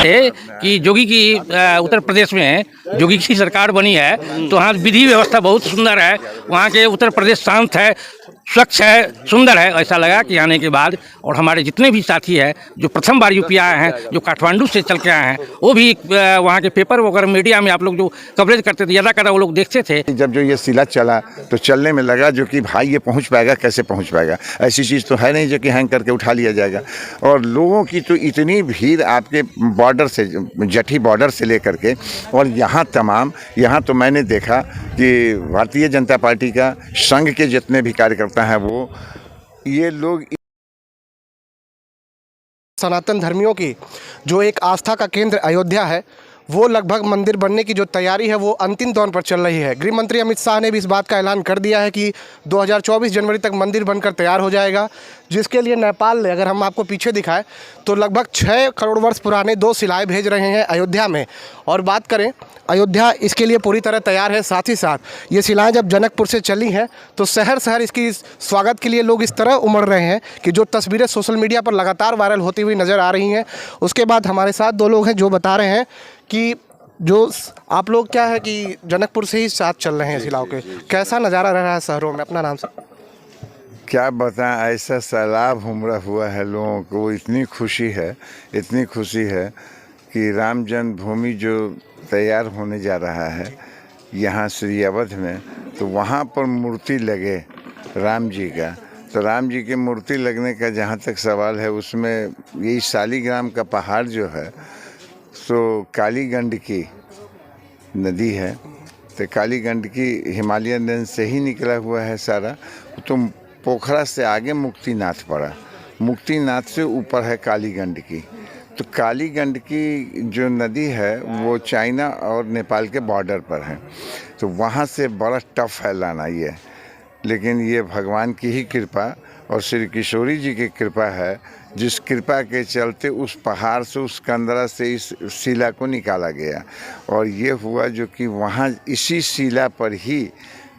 थे कि जोगी की उत्तर प्रदेश में जोगी की सरकार बनी है तो वहाँ विधि व्यवस्था बहुत सुंदर है। वहाँ के उत्तर प्रदेश शांत है, स्वच्छ है, सुंदर है। ऐसा लगा कि आने के बाद, और हमारे जितने भी साथी हैं जो प्रथम बार यूपी आए हैं, जो काठमांडू से चल के आए हैं, वो भी वहाँ के पेपर वगैरह मीडिया में आप लोग जो कवरेज करते थे ज़्यादा वो लोग देखते थे। जब जो ये सिला चला तो चलने में लगा जो कि भाई ये पहुँच पाएगा, कैसे पहुँच पाएगा, ऐसी चीज़ तो है नहीं जो कि हैंग करके उठा लिया जाएगा। और लोगों की तो इतनी भीड़ आपके बॉर्डर से, जठी बॉर्डर से लेकर के और यहाँ तो मैंने देखा कि भारतीय जनता पार्टी का संघ के जितने भी कार्यकर्ता हैं वो ये लोग सनातन धर्मियों की जो एक आस्था का केंद्र अयोध्या है, वो लगभग मंदिर बनने की जो तैयारी है वो अंतिम दौर पर चल रही है। गृह मंत्री अमित शाह ने भी इस बात का ऐलान कर दिया है कि 2024 जनवरी तक मंदिर बनकर तैयार हो जाएगा, जिसके लिए नेपाल ने, अगर हम आपको पीछे दिखाएं तो लगभग 6 करोड़ वर्ष पुराने 2 शिलाएँ भेज रहे हैं अयोध्या में। और बात करें, अयोध्या इसके लिए पूरी तरह तैयार है। साथ ही साथ ये शिलाएँ जब जनकपुर से चली हैं तो शहर शहर इसकी स्वागत के लिए लोग इस तरह उमड़ रहे हैं कि जो तस्वीरें सोशल मीडिया पर लगातार वायरल होती हुई नज़र आ रही हैं। उसके बाद हमारे साथ 2 लोग हैं जो बता रहे हैं कि जो आप लोग क्या है कि जनकपुर से ही साथ चल रहे हैं शिलाओं के, कैसा नज़ारा रह रहा है शहरों में? अपना नाम से क्या बताएं, ऐसा सैलाब उमड़ा हुआ है लोगों को। इतनी खुशी है कि राम जन्मभूमि जो तैयार होने जा रहा है यहाँ श्री अवध में, तो वहाँ पर मूर्ति लगे राम जी का। तो राम जी की मूर्ति लगने का जहाँ तक सवाल है, उसमें यही शालीग्राम का पहाड़ जो है तो काली गंडकी नदी है। तो काली गंडकी हिमालयन रेंज से ही निकला हुआ है सारा। तो पोखरा से आगे मुक्तिनाथ पड़ा, मुक्तिनाथ से ऊपर है काली गंडकी। तो काली गंडकी जो नदी है वो चाइना और नेपाल के बॉर्डर पर है, तो वहाँ से बड़ा टफ है लाना ये। लेकिन ये भगवान की ही कृपा और श्री किशोरी जी की कृपा है, जिस कृपा के चलते उस पहाड़ से, उस कंदरा से इस शिला को निकाला गया। और ये हुआ जो कि वहाँ इसी शिला पर ही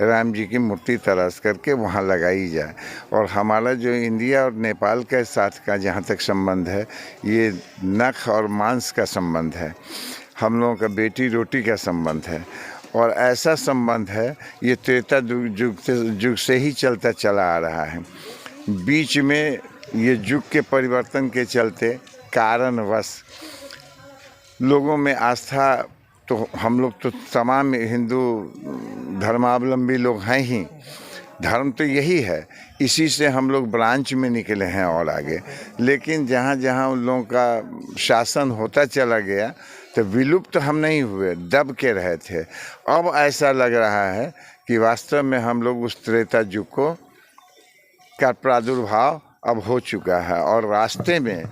राम जी की मूर्ति तराश करके वहाँ लगाई जाए। और हमारा जो इंडिया और नेपाल के साथ का जहाँ तक संबंध है, ये नख और मांस का संबंध है, हम लोगों का बेटी रोटी का संबंध है। और ऐसा संबंध है ये त्रेता युग से ही चलता चला आ रहा है। बीच में ये युग के परिवर्तन के चलते कारणवश लोगों में आस्था, तो हम लोग तो तमाम हिंदू धर्मावलंबी लोग हैं ही, धर्म तो यही है, इसी से हम लोग ब्रांच में निकले हैं और आगे। लेकिन जहाँ जहाँ उन लोगों का शासन होता चला गया तो विलुप्त हम नहीं हुए, दब के रहे थे। अब ऐसा लग रहा है कि वास्तव में हम लोग उस त्रेता युग का प्रादुर्भाव अब हो चुका है। और रास्ते में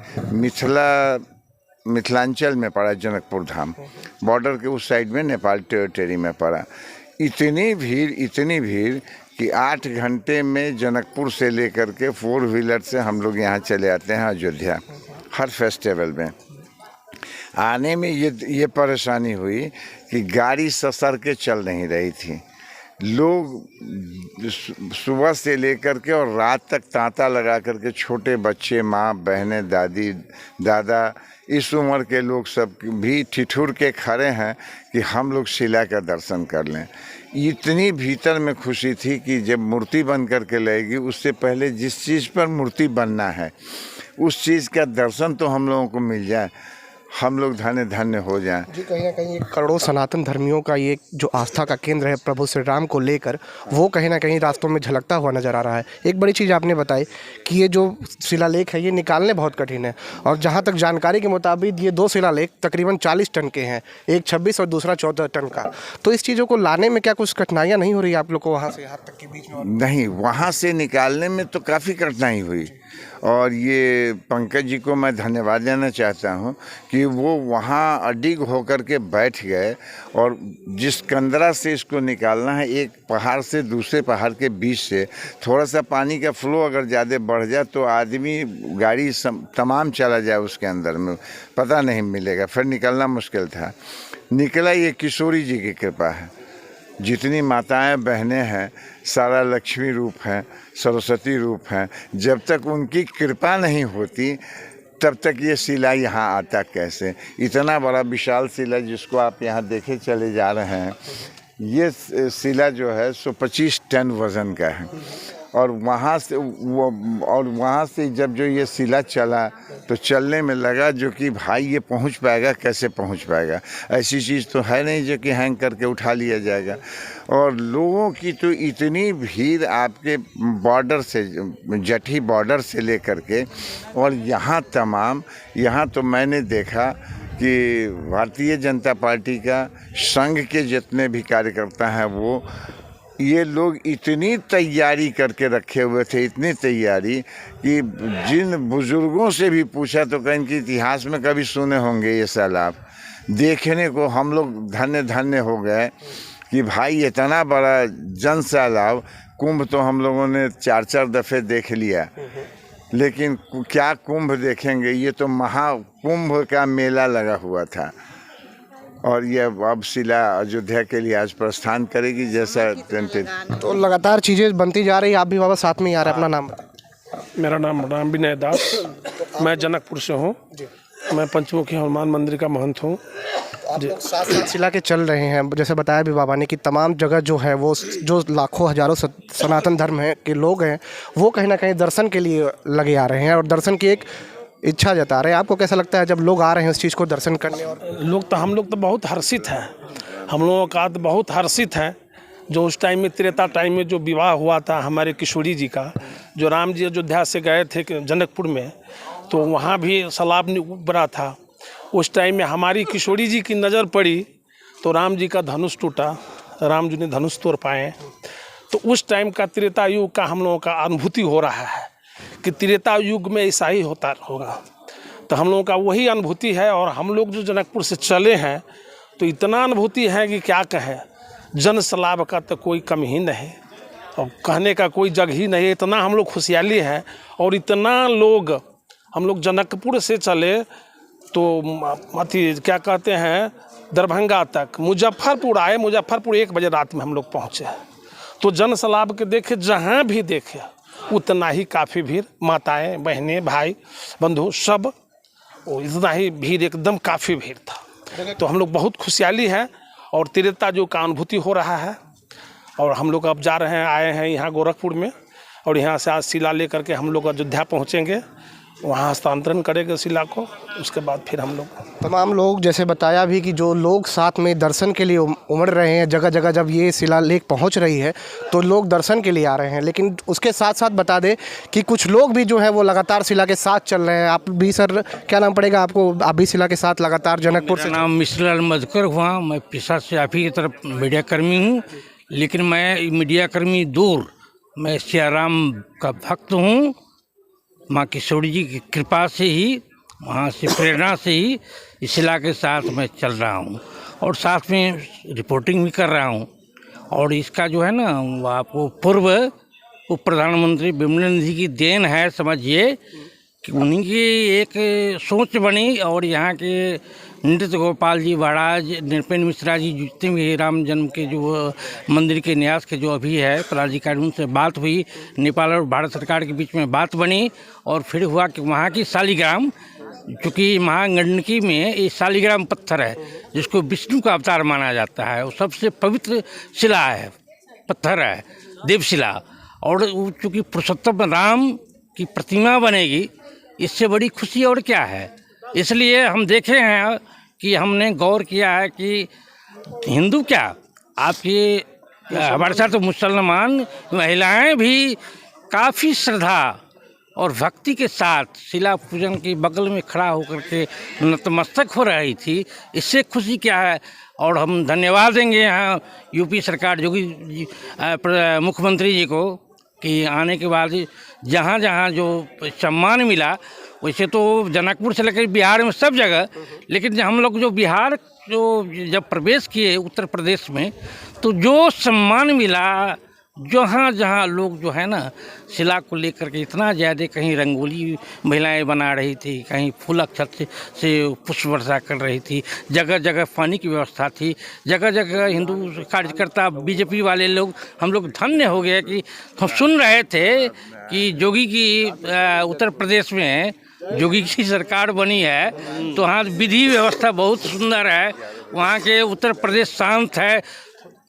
मिथिलांचल में पड़ा जनकपुर धाम, बॉर्डर के उस साइड में नेपाल टेरिटरी में पड़ा। इतनी भीड़ कि 8 घंटे में जनकपुर से लेकर के 4 व्हीलर से हम लोग यहाँ चले आते हैं अयोध्या। हर फेस्टिवल में आने में ये परेशानी हुई कि गाड़ी ससर के चल नहीं रही थी। लोग सुबह से लेकर के और रात तक तांता लगा करके, छोटे बच्चे, माँ बहनें, दादी दादा, इस उम्र के लोग सब भी ठिठुर के खड़े हैं कि हम लोग शिला का दर्शन कर लें। इतनी भीतर में खुशी थी कि जब मूर्ति बन करके लगेगी, उससे पहले जिस चीज़ पर मूर्ति बनना है उस चीज़ का दर्शन तो हम लोगों को मिल जाए, हम लोग धन्य धन्य हो जाएं। जी, कहीं ना कहीं करोड़ों सनातन धर्मियों का ये जो आस्था का केंद्र है प्रभु श्री राम को लेकर, वो कहीं ना कहीं रास्तों में झलकता हुआ नज़र आ रहा है। एक बड़ी चीज़ आपने बताई कि ये जो शिलालेख है ये निकालने बहुत कठिन है, और जहाँ तक जानकारी के मुताबिक ये 2 शिलालेख तकरीबन 40 टन के हैं, एक 26 और दूसरा 14 टन का। तो इस चीज़ों को लाने में क्या कुछ कठिनाइयाँ नहीं हो रही आप लोग को वहाँ से यहाँ तक के बीच में? नहीं, वहाँ से निकालने में तो काफ़ी कठिनाई हुई। और ये पंकज जी को मैं धन्यवाद देना चाहता हूँ कि वो वहाँ अडिग होकर के बैठ गए, और जिस कंदरा से इसको निकालना है, एक पहाड़ से दूसरे पहाड़ के बीच से थोड़ा सा पानी का फ्लो अगर ज़्यादा बढ़ जाए तो आदमी, गाड़ी तमाम चला जाए उसके अंदर में, पता नहीं मिलेगा, फिर निकलना मुश्किल था। निकला, ये किशोरी जी की कृपा है। जितनी माताएं बहनें हैं सारा लक्ष्मी रूप हैं, सरस्वती रूप हैं। जब तक उनकी कृपा नहीं होती तब तक ये शिला यहाँ आता कैसे। इतना बड़ा विशाल शिला जिसको आप यहाँ देखे चले जा रहे हैं, ये शिला जो है 125 टन वज़न का है। और वहाँ से जब जो ये शिला चला तो चलने में लगा जो कि भाई ये पहुँच पाएगा, कैसे पहुँच पाएगा। ऐसी चीज़ तो है नहीं जो कि हैंग करके उठा लिया जाएगा। और लोगों की तो इतनी भीड़ आपके बॉर्डर से, जठी बॉर्डर से लेकर के और यहाँ तो मैंने देखा कि भारतीय जनता पार्टी का संघ के जितने भी कार्यकर्ता हैं वो ये लोग इतनी तैयारी करके रखे हुए थे, इतनी तैयारी कि जिन बुज़ुर्गों से भी पूछा तो कहीं कि इतिहास में कभी सुने होंगे ये सैलाब। देखने को हम लोग धन्य हो गए कि भाई इतना बड़ा जन सैलाब। कुंभ तो हम लोगों ने 4 दफ़े देख लिया, लेकिन क्या कुंभ देखेंगे। ये तो महाकुंभ का मेला लगा हुआ था। और ये अब शिला अयोध्या के लिए आज प्रस्थान करेगी जैसा टेंटेड। तो लगातार चीज़ें बनती जा रही है, आप भी बाबा साथ में ही आ रहे हैं। अपना नाम बताएं। मेरा नाम राम विनय दास, मैं जनकपुर से हूँ। मैं पंचमुखी हनुमान मंदिर का महंत हूँ। आप लोग साथ शिला के चल रहे हैं, जैसे बताया भी बाबा ने कि तमाम जगह जो है वो जो लाखों हजारों सनातन धर्म है के लोग हैं वो कहीं ना कहीं दर्शन के लिए लगे आ रहे हैं और दर्शन की एक इच्छा जता रहे हैं। आपको कैसा लगता है जब लोग आ रहे हैं उस चीज़ को दर्शन करने? और हम लोग तो बहुत हर्षित हैं। हम लोगों का तो बहुत हर्षित है। जो उस टाइम में त्रेता टाइम में जो विवाह हुआ था हमारे किशोरी जी का, जो राम जी अयोध्या से गए थे जनकपुर में, तो वहाँ भी सैलाब उभरा था। उस टाइम में हमारी किशोरी जी की नज़र पड़ी तो राम जी का धनुष टूटा, राम जी ने धनुष तोड़ पाए। तो उस टाइम का त्रेता युग का हम लोगों का अनुभूति हो रहा है कि त्रेता युग में ऐसा ही होता होगा। तो हम लोगों का वही अनुभूति है। और हम लोग जो जनकपुर से चले हैं तो इतना अनुभूति है कि क्या कहें। जन सैलाब का तो कोई कम ही नहीं और कहने का कोई जगह ही नहीं। इतना हम लोग खुशहाली है और इतना लोग हम लोग जनकपुर से चले तो क्या कहते हैं दरभंगा तक, मुजफ्फरपुर आए। मुजफ्फरपुर 1 बजे रात में हम लोग पहुँचे। तो जन सैलाब के देखे, जहाँ भी देखे उतना ही काफ़ी भीड़, माताएं बहनें भाई बंधु सब, इतना ही भीड़, एकदम काफ़ी भीड़ था। तो हम लोग बहुत खुशहाली है और त्रेता जो का अनुभूति हो रहा है। और हम लोग अब जा रहे हैं, आए हैं यहाँ गोरखपुर में और यहाँ से आज शिला लेकर के हम लोग अयोध्या पहुँचेंगे, वहाँ हस्तांतरण करेंगे शिला को। उसके बाद फिर हम लोग तमाम लोग, जैसे बताया भी कि जो लोग साथ में दर्शन के लिए उमड़ रहे हैं, जगह जगह जब ये शिला लेख पहुँच रही है तो लोग दर्शन के लिए आ रहे हैं। लेकिन उसके साथ साथ बता दें कि कुछ लोग भी जो है वो लगातार शिला के साथ चल रहे हैं। आप भी सर, क्या नाम पड़ेगा आपको? आप भी शिला के साथ लगातार जनकपुर से? नाम मिश्रलाल मधुकर हुआ। मैं पेशा से आप ही की तरफ मीडिया कर्मी हूँ, लेकिन मैं मीडिया कर्मी दूर, मैं सियाराम का भक्त हूँ। माँ किशोरी जी की कृपा से ही, वहाँ से प्रेरणा से ही इस शिला के साथ मैं चल रहा हूँ और साथ में रिपोर्टिंग भी कर रहा हूँ। और इसका जो है ना, वो आपको पूर्व उप प्रधानमंत्री बिमलेंद्र जी की देन है, समझिए कि उन्हीं की एक सोच बनी। और यहाँ के नृत्य गोपाल जी महाराज, नृपेंद्र मिश्रा जी, जितने भी राम जन्म के जो मंदिर के न्यास के जो अभी है पदाधिकारी, उनसे बात हुई, नेपाल और भारत सरकार के बीच में बात बनी। और फिर हुआ कि वहाँ की शालिग्राम, चूँकि महागंडकी में ये शालिग्राम पत्थर है जिसको विष्णु का अवतार माना जाता है, वो सबसे पवित्र शिला है, पत्थर है, देवशिला। और चूँकि पुरुषोत्तम राम की प्रतिमा बनेगी, इससे बड़ी खुशी और क्या है। इसलिए हम देखे हैं कि हमने गौर किया है कि हिंदू क्या, आपके हमारे साथ तो मुसलमान महिलाएं भी काफ़ी श्रद्धा और भक्ति के साथ शिला पूजन के बगल में खड़ा होकर के नतमस्तक हो रही थी। इससे खुशी क्या है। और हम धन्यवाद देंगे यहाँ यूपी सरकार, योगी मुख्यमंत्री जी को, कि आने के बाद जहाँ जहाँ जो सम्मान मिला, वैसे तो जनकपुर से लेकर बिहार में सब जगह, लेकिन हम लोग जो बिहार जो जब प्रवेश किए उत्तर प्रदेश में, तो जो सम्मान मिला जहाँ जहाँ लोग जो है ना शिला को लेकर के इतना ज़्यादा, कहीं रंगोली महिलाएं बना रही थी, कहीं फूलक छत से पुष्प वर्षा कर रही थी, जगह जगह पानी की व्यवस्था थी, जगह जगह हिंदू कार्यकर्ता बीजेपी वाले लोग, हम लोग धन्य हो गए कि हम सुन रहे थे कि योगी की उत्तर प्रदेश में योगी की सरकार बनी है तो वहाँ विधि व्यवस्था बहुत सुंदर है, वहाँ के उत्तर प्रदेश शांत है,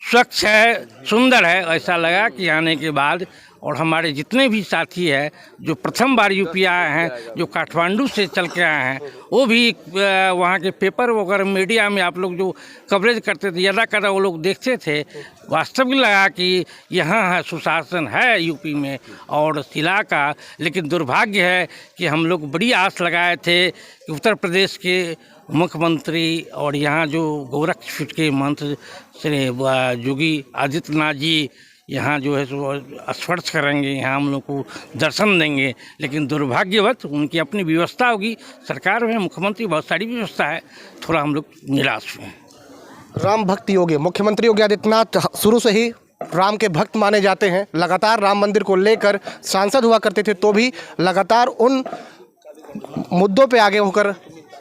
स्वच्छ है, सुंदर है। ऐसा लगा कि आने के बाद, और हमारे जितने भी साथी हैं जो प्रथम बार यूपी आए हैं, जो काठमांडू से चल के आए हैं, वो भी वहाँ के पेपर वगैरह मीडिया में आप लोग जो कवरेज करते थे, ज़्यादा कर वो लोग देखते थे, वास्तविक लगा कि यहाँ सुशासन है यूपी में और शिला का। लेकिन दुर्भाग्य है कि हम लोग बड़ी आस लगाए थे कि उत्तर प्रदेश के मुख्यमंत्री और यहाँ जो गोरखपुर के मंत्री श्री योगी आदित्यनाथ जी यहाँ जो है सो स्पर्श करेंगे, यहाँ हम लोग को दर्शन देंगे। लेकिन दुर्भाग्यवश उनकी अपनी व्यवस्था होगी, सरकार में मुख्यमंत्री बहुत सारी व्यवस्था है, थोड़ा हम लोग निराश हुए हैं। राम भक्त योगी मुख्यमंत्री योगी आदित्यनाथ शुरू से ही राम के भक्त माने जाते हैं। लगातार राम मंदिर को लेकर सांसद हुआ करते थे तो भी लगातार उन मुद्दों पे आगे होकर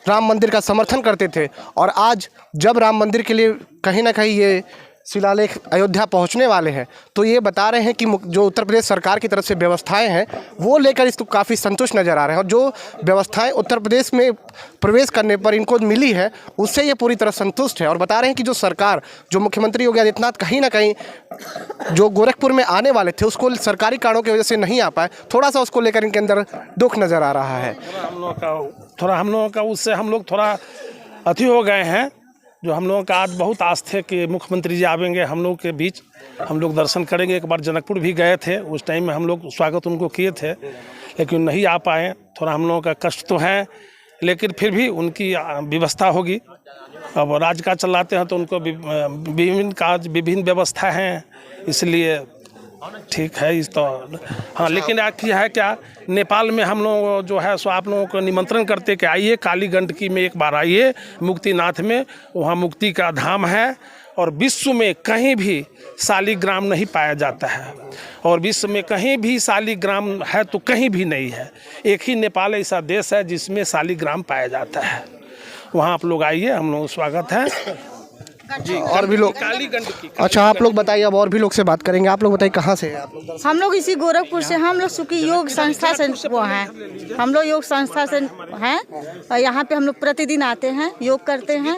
राम मंदिर का समर्थन करते थे। और आज जब राम मंदिर के लिए कहीं ना कहीं ये शिलालेख अयोध्या पहुंचने वाले हैं तो ये बता रहे हैं कि जो उत्तर प्रदेश सरकार की तरफ से व्यवस्थाएं हैं वो लेकर इसको काफ़ी संतुष्ट नज़र आ रहे हैं। और जो व्यवस्थाएं उत्तर प्रदेश में प्रवेश करने पर इनको मिली है उससे ये पूरी तरह संतुष्ट है। और बता रहे हैं कि जो सरकार, जो मुख्यमंत्री योगी आदित्यनाथ कहीं ना कहीं जो गोरखपुर में आने वाले थे उसको सरकारी कारणों की वजह से नहीं आ पाए, थोड़ा सा उसको लेकर इनके अंदर दुख नज़र आ रहा है। हम लोगों का उससे हम लोग थोड़ा अति हो गए हैं। जो हम लोगों का आज बहुत आस थे कि मुख्यमंत्री जी आवेंगे हम लोग के बीच, हम लोग दर्शन करेंगे। एक बार जनकपुर भी गए थे, उस टाइम में हम लोग स्वागत उनको किए थे, लेकिन नहीं आ पाए। थोड़ा हम लोगों का कष्ट तो है, लेकिन फिर भी उनकी व्यवस्था होगी। अब राज्य का चलाते हैं तो उनको विभिन्न व्यवस्था हैं, इसलिए ठीक है। इस तो हाँ, लेकिन है क्या, नेपाल में हम लोग जो है सो आप लोगों को निमंत्रण करते कि आइए, काली गंडकी में एक बार आइए, मुक्तिनाथ में, वहाँ मुक्ति का धाम है। और विश्व में कहीं भी शालिग्राम नहीं पाया जाता है, और विश्व में कहीं भी शालिग्राम है तो कहीं भी नहीं है। एक ही नेपाल ऐसा देश है जिसमें शालिग्राम पाया जाता है। वहाँ आप लोग आइए, हम लोग स्वागत है जी। और भी लोग, काली गंडकी। अच्छा आप लोग बताइए, अब और भी लोग से बात करेंगे। आप लोग बताइए कहाँ से हैं आप लोग? हम लोग इसी गोरखपुर से, हम लोग सुखी योग संस्था से वो हैं, हम लोग योग संस्था से हैं और यहाँ पे हम लोग प्रतिदिन आते हैं, योग करते हैं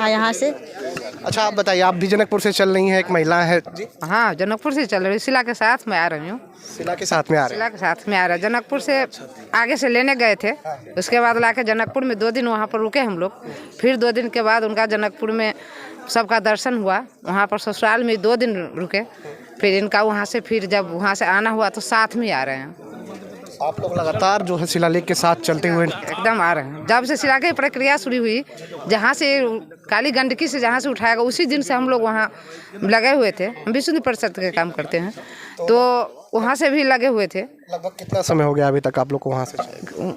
यहाँ से। अच्छा आप बताइए, आप भी जनकपुर से चल रही हैं, एक महिला है जी? हाँ, जनकपुर से चल रही, शिला के साथ में आ रही हूँ। शिला के साथ में आ रहे हैं? शिला के साथ में आ रहा है। जनकपुर से आगे से लेने गए थे, उसके बाद लाके जनकपुर में 2 दिन वहाँ पर रुके हम लोग। फिर 2 दिन के बाद उनका जनकपुर में सबका दर्शन हुआ, वहाँ पर ससुराल में 2 दिन रुके, फिर इनका वहाँ से फिर जब वहाँ से आना हुआ तो साथ में आ रहे हैं। आप लोग लगातार जो है शिलालेख के साथ चलते हुए एकदम आ रहे हैं। जब से शिला की प्रक्रिया शुरू हुई, जहाँ से काली गंडकी से जहाँ से उठाएगा उसी दिन से हम लोग वहाँ लगे हुए थे। हम विष्णु परिषद के काम करते हैं तो वहाँ से भी लगे हुए थे। लगभग कितना समय हो गया अभी तक आप लोग को वहाँ से?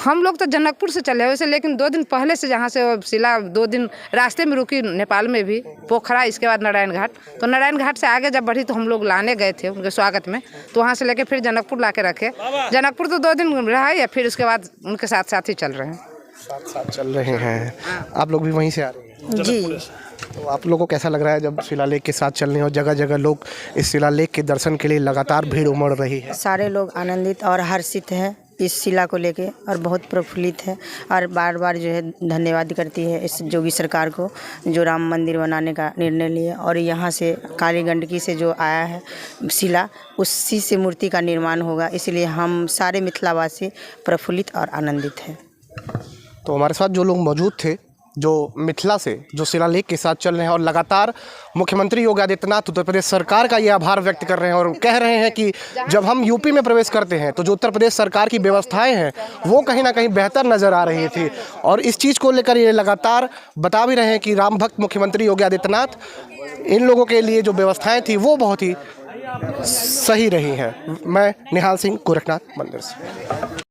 हम लोग तो जनकपुर से चले वैसे, लेकिन 2 दिन पहले से जहाँ से शिला 2 दिन रास्ते में रुकी, नेपाल में भी पोखरा, इसके बाद नारायण घाट। तो नारायण घाट से आगे जब बढ़ी तो हम लोग लाने गए थे उनके स्वागत में, तो वहाँ से लेके फिर जनकपुर ला के रखे। जनकपुर तो 2 दिन रहा है, फिर उसके बाद उनके साथ साथ ही चल रहे हैं। साथ चल रहे हैं। आप लोग भी वहीं से आ रहे हैं जी। तो आप लोगों को कैसा लग रहा है जब शिलालेख के साथ चल रहे हैं और जगह जगह लोग इस शिलालेख के दर्शन के लिए लगातार भीड़ उमड़ रही है? सारे लोग आनंदित और हर्षित हैं इस शिला को लेके और बहुत प्रफुल्लित है, और बार बार जो है धन्यवाद करती है इस योगी सरकार को जो राम मंदिर बनाने का निर्णय लिए। और यहाँ से काली गंडकी से जो आया है शिला, उसी से मूर्ति का निर्माण होगा, इसलिए हम सारे मिथिलावासी प्रफुल्लित और आनंदित हैं। तो हमारे साथ जो लोग मौजूद थे जो मिथिला से जो शिलालेख के साथ चल रहे हैं और लगातार मुख्यमंत्री योगी आदित्यनाथ उत्तर प्रदेश सरकार का ये आभार व्यक्त कर रहे हैं और कह रहे हैं कि जब हम यूपी में प्रवेश करते हैं तो जो उत्तर प्रदेश सरकार की व्यवस्थाएं हैं वो कहीं ना कहीं बेहतर नज़र आ रही थी। और इस चीज़ को लेकर ये लगातार बता भी रहे हैं कि राम भक्त मुख्यमंत्री योगी आदित्यनाथ, इन लोगों के लिए जो व्यवस्थाएँ थी वो बहुत ही सही रही हैं। मैं निहाल सिंह, गोरखनाथ मंदिर से।